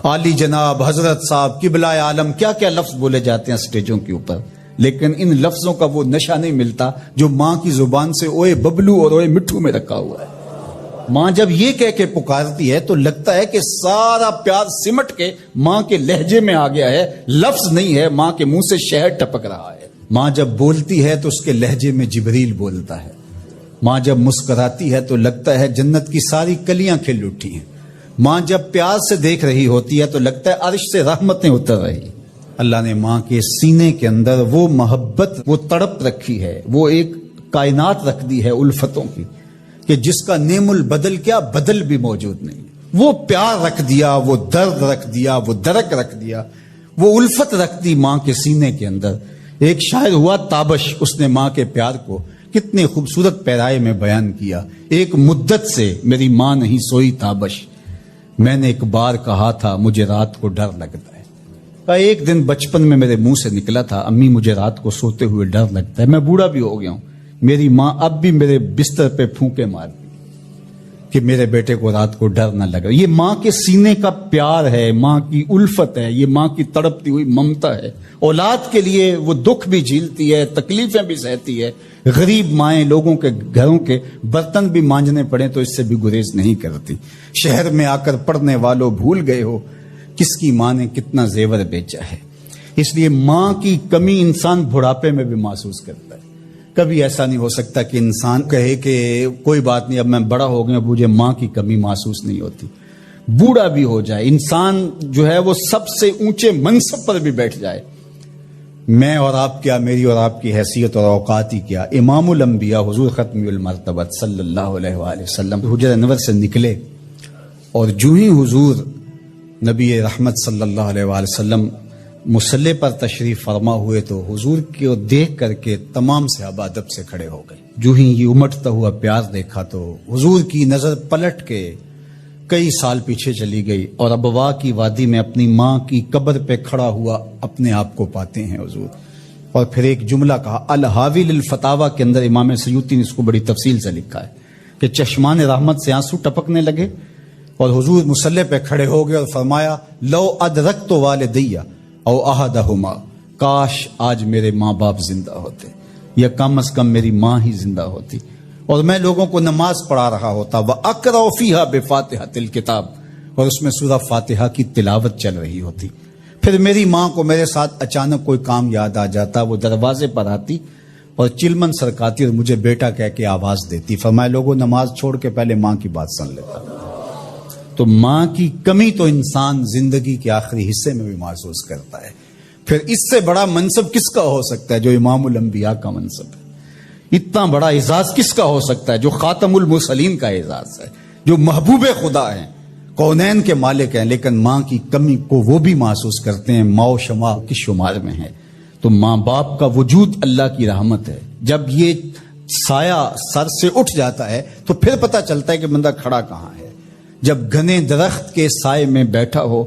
عالی جناب حضرت صاحب قبلہ عالم کیا کیا لفظ بولے جاتے ہیں سٹیجوں کے اوپر، لیکن ان لفظوں کا وہ نشہ نہیں ملتا جو ماں کی زبان سے اوئے ببلو اور اوئے مٹھو میں رکھا ہوا ہے۔ ماں جب یہ کہہ کے پکارتی ہے تو لگتا ہے کہ سارا پیار سمٹ کے ماں کے لہجے میں آ گیا ہے، لفظ نہیں ہے، ماں کے منہ سے شہد ٹپک رہا ہے۔ ماں جب بولتی ہے تو اس کے لہجے میں جبریل بولتا ہے۔ ماں جب مسکراتی ہے تو لگتا ہے جنت کی ساری کلیاں کھل اٹھی ہیں۔ ماں جب پیار سے دیکھ رہی ہوتی ہے تو لگتا ہے عرش سے رحمتیں اتر رہی۔ اللہ نے ماں کے سینے کے اندر وہ محبت، وہ تڑپ رکھی ہے، وہ ایک کائنات رکھ دی ہے الفتوں کی کہ جس کا نیم البدل کیا بدل بھی موجود نہیں۔ وہ پیار رکھ دیا، وہ درد رکھ دیا، وہ درک رکھ دیا، وہ الفت رکھ دی ماں کے سینے کے اندر۔ ایک شاعر ہوا تابش، اس نے ماں کے پیار کو کتنے خوبصورت پیرائے میں بیان کیا۔ ایک مدت سے میری ماں نہیں سوئی تابش، میں نے ایک بار کہا تھا مجھے رات کو ڈر لگتا ہے۔ ایک دن بچپن میں میرے منہ سے نکلا تھا امی مجھے رات کو سوتے ہوئے ڈر لگتا ہے۔ میں بوڑھا بھی ہو گیا ہوں، میری ماں اب بھی میرے بستر پہ پھونکے مارتی کہ میرے بیٹے کو رات کو ڈر نہ لگے۔ یہ ماں کے سینے کا پیار ہے، ماں کی الفت ہے، یہ ماں کی تڑپتی ہوئی ممتا ہے۔ اولاد کے لیے وہ دکھ بھی جھیلتی ہے، تکلیفیں بھی سہتی ہے۔ غریب مائیں لوگوں کے گھروں کے برتن بھی مانجنے پڑے تو اس سے بھی گریز نہیں کرتی۔ شہر میں آ کر پڑھنے والوں بھول گئے ہو کس کی ماں نے کتنا زیور بیچا ہے۔ اس لیے ماں کی کمی انسان بڑھاپے میں بھی محسوس کرتا ہے۔ کبھی ایسا نہیں ہو سکتا کہ انسان کہے کہ کوئی بات نہیں اب میں بڑا ہو گیا مجھے ماں کی کمی محسوس نہیں ہوتی۔ بوڑھا بھی ہو جائے انسان جو ہے وہ سب سے اونچے منصب پر بھی بیٹھ جائے، میں اور آپ کیا، میری اور آپ کی حیثیت اور اوقات ہی کیا۔ امام الانبیاء حضور ختم المرتبت صلی اللہ علیہ وآلہ وسلم حجرہ انور سے نکلے اور جو ہی حضور نبی رحمت صلی اللہ علیہ وآلہ وسلم مصلی پر تشریف فرما ہوئے تو حضور کو دیکھ کر کے تمام صحابہ ادب سے کھڑے ہو گئے۔ جو ہی یہ امٹتا ہوا پیار دیکھا تو حضور کی نظر پلٹ کے کئی سال پیچھے چلی گئی اور ابوا کی وادی میں اپنی ماں کی قبر پہ کھڑا ہوا اپنے آپ کو پاتے ہیں حضور۔ اور پھر ایک جملہ کہا، الحاوی للفتاوی کے اندر امام سیوطی نے اس کو بڑی تفصیل سے لکھا ہے کہ چشمان رحمت سے آنسو ٹپکنے لگے اور حضور مصلی پہ کھڑے ہو گئے اور فرمایا لو ادرکت والدی او احدہما، کاش آج میرے ماں باپ زندہ ہوتے یا کم از کم میری ماں ہی زندہ ہوتی اور میں لوگوں کو نماز پڑھا رہا ہوتا۔ وَأَقْرَأُ فِيهَا بِفَاتِحَةِ الْكِتَابِ، اور اس میں سورہ فاتحہ کی تلاوت چل رہی ہوتی۔ پھر میری ماں کو میرے ساتھ اچانک کوئی کام یاد آ جاتا، وہ دروازے پر آتی اور چلمن سرکاتی اور مجھے بیٹا کہہ کے آواز دیتی۔ فرمایا لوگوں نماز چھوڑ کے پہلے ماں کی بات سن لیتا۔ تو ماں کی کمی تو انسان زندگی کے آخری حصے میں بھی محسوس کرتا ہے۔ پھر اس سے بڑا منصب کس کا ہو سکتا ہے جو امام الانبیاء کا منصب ہے؟ اتنا بڑا اعزاز کس کا ہو سکتا ہے جو خاتم المرسلین کا اعزاز ہے، جو محبوب خدا ہیں، کونین کے مالک ہیں، لیکن ماں کی کمی کو وہ بھی محسوس کرتے ہیں، ماں و شمع کی شمار میں ہے۔ تو ماں باپ کا وجود اللہ کی رحمت ہے۔ جب یہ سایہ سر سے اٹھ جاتا ہے تو پھر پتہ چلتا ہے کہ بندہ کھڑا کہاں ہے۔ جب گھنے درخت کے سائے میں بیٹھا ہو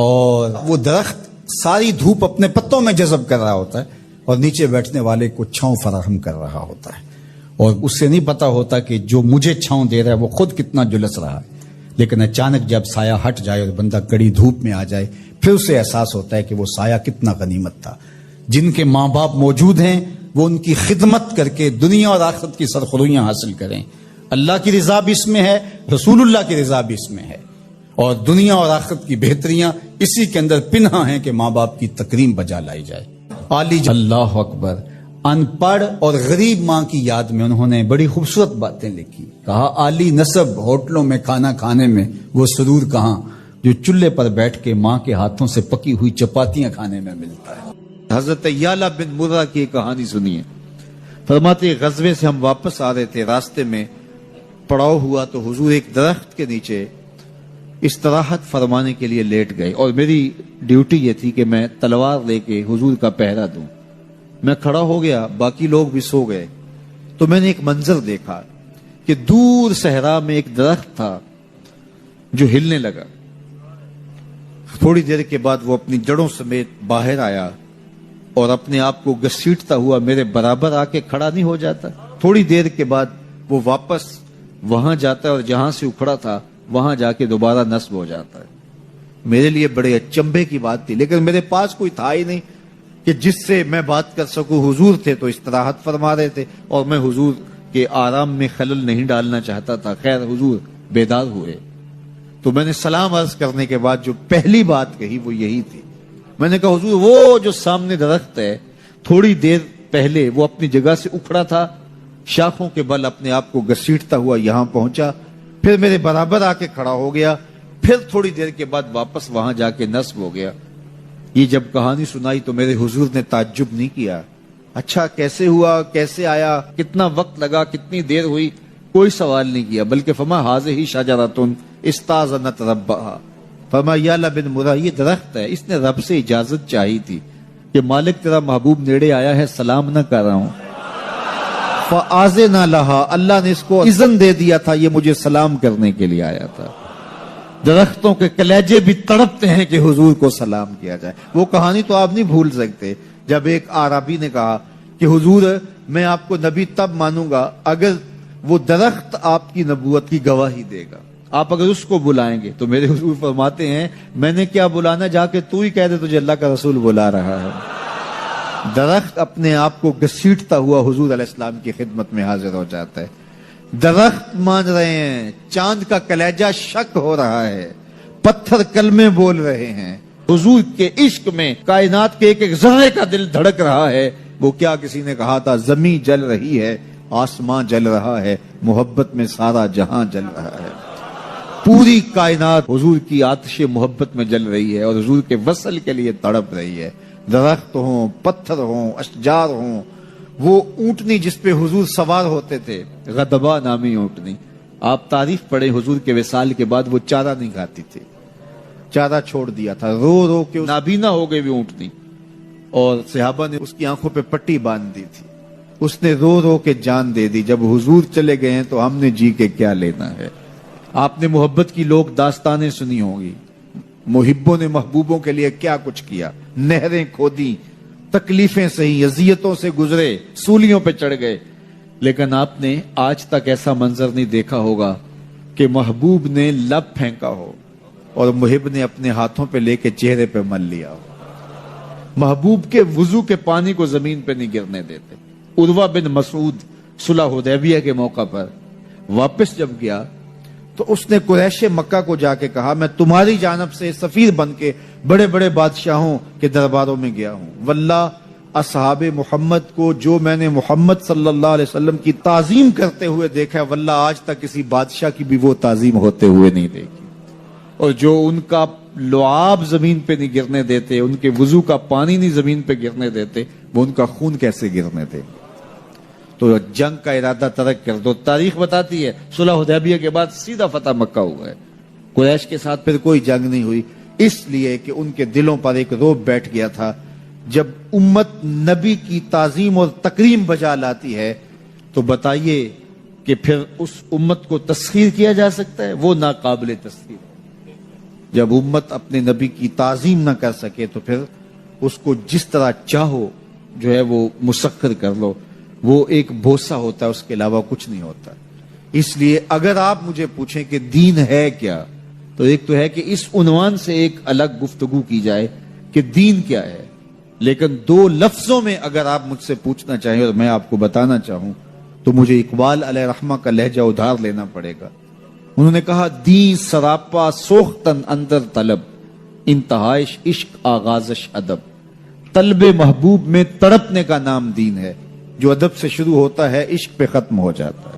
اور وہ درخت ساری دھوپ اپنے پتوں میں جذب کر رہا ہوتا ہے اور نیچے بیٹھنے والے کو چھاؤں فراہم کر رہا ہوتا ہے، اور اس سے نہیں پتا ہوتا کہ جو مجھے چھاؤں دے رہا ہے وہ خود کتنا جلس رہا ہے، لیکن اچانک جب سایہ ہٹ جائے اور بندہ کڑی دھوپ میں آ جائے پھر اسے احساس ہوتا ہے کہ وہ سایہ کتنا غنیمت تھا۔ جن کے ماں باپ موجود ہیں وہ ان کی خدمت کر کے دنیا اور آخرت کی سرخرویاں حاصل کریں۔ اللہ کی رضا بھی اس میں ہے، رسول اللہ کی رضا بھی اس میں ہے، اور دنیا اور آخرت کی بہتریاں اسی کے اندر پنہاں ہیں کہ ماں باپ کی تکریم بجا لائی جائے۔ عالی اللہ اکبر، ان پڑھ اور غریب ماں کی یاد میں انہوں نے بڑی خوبصورت باتیں لکھی۔ کہا عالی نسب ہوٹلوں میں کھانا کھانے میں وہ سرور کہاں جو چولہے پر بیٹھ کے ماں کے ہاتھوں سے پکی ہوئی چپاتیاں کھانے میں ملتا ہے۔ حضرت یعلا بن مرہ کی ایک کہانی سنیے۔ فرماتے غزوے سے ہم واپس آ رہے تھے، راستے میں پڑاؤ ہوا تو حضور ایک درخت کے نیچے استراحت فرمانے کے لیے لیٹ گئے، اور میری ڈیوٹی یہ تھی کہ میں تلوار لے کے حضور کا پہرا دوں۔ میں کھڑا ہو گیا، باقی لوگ بھی سو گئے، تو میں نے ایک منظر دیکھا کہ دور صحرا میں ایک درخت تھا جو ہلنے لگا۔ تھوڑی دیر کے بعد وہ اپنی جڑوں سمیت باہر آیا اور اپنے آپ کو گھسیٹتا ہوا میرے برابر آ کے کھڑا نہیں ہو جاتا۔ تھوڑی دیر کے بعد وہ واپس وہاں جاتا ہے اور جہاں سے اکھڑا تھا وہاں جا کے دوبارہ نصب ہو جاتا ہے۔ میرے لیے بڑے اچنبے کی بات تھی، لیکن میرے پاس کوئی تھا ہی نہیں کہ جس سے میں بات کر سکوں۔ حضور تھے تو استراحت فرما رہے تھے اور میں حضور کے آرام میں خلل نہیں ڈالنا چاہتا تھا۔ خیر حضور بیدار ہوئے تو میں نے سلام عرض کرنے کے بعد جو پہلی بات کہی وہ یہی تھی، میں نے کہا حضور وہ جو سامنے درخت ہے تھوڑی دیر پہلے وہ اپنی جگہ سے اکھڑا تھا، شاخوں کے بل اپنے آپ کو گھسیٹتا ہوا یہاں پہنچا، پھر میرے برابر آ کے کھڑا ہو گیا، پھر تھوڑی دیر کے بعد واپس وہاں جا کے نصب ہو گیا۔ یہ جب کہانی سنائی تو میرے حضور نے تعجب نہیں کیا، اچھا کیسے ہوا، کیسے آیا، کتنا وقت لگا، کتنی دیر ہوئی، کوئی سوال نہیں کیا، بلکہ فرما حاذہ شجرۃ استاذنت ربھا، فرما یا اللہ بن مرہ یہ درخت ہے، اس نے رب سے اجازت چاہی تھی کہ مالک تیرا محبوب نیڑے آیا ہے، سلام نہ کر رہا ہوں، فآذن لہا، اللہ نے اس کو اذن دے دیا تھا یہ مجھے سلام کرنے کے لیے آیا تھا۔ درختوں کے کلیجے بھی تڑپتے ہیں کہ حضور کو سلام کیا جائے۔ وہ کہانی تو آپ نہیں بھول سکتے جب ایک اعرابی نے کہا کہ حضور میں آپ کو نبی تب مانوں گا اگر وہ درخت آپ کی نبوت کی گواہی دے گا، آپ اگر اس کو بلائیں گے۔ تو میرے حضور فرماتے ہیں میں نے کیا بلانا، جا کے تو ہی کہہ دے تجھے اللہ کا رسول بلا رہا ہے۔ درخت اپنے آپ کو گھسیٹتا ہوا حضور علیہ السلام کی خدمت میں حاضر ہو جاتا ہے۔ درخت مان رہے ہیں، چاند کا کلیجہ شک ہو رہا ہے، پتھر کلمے بول رہے ہیں، حضور کے عشق میں کائنات کے ایک ایک ذرے کا دل دھڑک رہا ہے۔ وہ کیا کسی نے کہا تھا، زمین جل رہی ہے، آسمان جل رہا ہے، محبت میں سارا جہاں جل رہا ہے۔ پوری کائنات حضور کی آتش محبت میں جل رہی ہے اور حضور کے وصل کے لیے تڑپ رہی ہے۔ درخت ہوں، پتھر ہوں، اشجار ہوں، وہ اونٹنی جس پہ حضور سوار ہوتے تھے، غدبہ نامی اونٹنی، آپ تاریخ پڑھیں حضور کے وصال کے بعد وہ چارہ نہیں کھاتی تھی، چارہ چھوڑ دیا تھا، رو رو کے نابینا ہو گئی وہ اونٹنی، اور صحابہ نے اس کی آنکھوں پہ پٹی باندھ دی تھی، اس نے رو رو کے جان دے دی۔ جب حضور چلے گئے ہیں تو ہم نے جی کے کیا لینا ہے۔ آپ نے محبت کی لوگ داستانیں سنی ہوں گی، محبوں نے محبوبوں کے لیے کیا کچھ کیا، نہریں کھودی، تکلیفیں سہی، اذیتوں سے گزرے، سولیوں پہ چڑھ گئے، لیکن آپ نے آج تک ایسا منظر نہیں دیکھا ہوگا کہ محبوب نے لب پھینکا ہو اور محب نے اپنے ہاتھوں پہ لے کے چہرے پہ مل لیا ہو۔ محبوب کے وضو کے پانی کو زمین پہ نہیں گرنے دیتے۔ عروہ بن مسعود صلح حدیبیہ کے موقع پر واپس جب گیا تو اس نے قریش مکہ کو جا کے کہا میں تمہاری جانب سے سفیر بن کے بڑے بڑے بادشاہوں کے درباروں میں گیا ہوں، واللہ اصحاب محمد کو جو میں نے محمد صلی اللہ علیہ وسلم کی تعظیم کرتے ہوئے دیکھا ہے، واللہ آج تک کسی بادشاہ کی بھی وہ تعظیم ہوتے ہوئے نہیں دیکھی، اور جو ان کا لعاب زمین پہ نہیں گرنے دیتے، ان کے وضو کا پانی نہیں زمین پہ گرنے دیتے، وہ ان کا خون کیسے گرنے دے۔ تو جنگ کا ارادہ ترک کر دو۔ تاریخ بتاتی ہے صلح حدیبیہ کے بعد سیدھا فتح مکہ ہوا ہے، قریش کے ساتھ پھر کوئی جنگ نہیں ہوئی، اس لیے کہ ان کے دلوں پر ایک رعب بیٹھ گیا تھا۔ جب امت نبی کی تعظیم اور تکریم بجا لاتی ہے تو بتائیے کہ پھر اس امت کو تسخیر کیا جا سکتا ہے؟ وہ ناقابل تسخیر۔ جب امت اپنے نبی کی تعظیم نہ کر سکے تو پھر اس کو جس طرح چاہو جو ہے وہ مسخر کر لو، وہ ایک بوسہ ہوتا ہے، اس کے علاوہ کچھ نہیں ہوتا۔ اس لیے اگر آپ مجھے پوچھیں کہ دین ہے کیا، تو ایک تو ہے کہ اس عنوان سے ایک الگ گفتگو کی جائے کہ دین کیا ہے، لیکن دو لفظوں میں اگر آپ مجھ سے پوچھنا چاہیں اور میں آپ کو بتانا چاہوں تو مجھے اقبال علیہ رحمہ کا لہجہ ادھار لینا پڑے گا۔ انہوں نے کہا دین سراپا سوختن اندر طلب، انتہائش عشق آغازش ادب۔ طلب محبوب میں تڑپنے کا نام دین ہے، جو ادب سے شروع ہوتا ہے عشق پہ ختم ہو جاتا ہے۔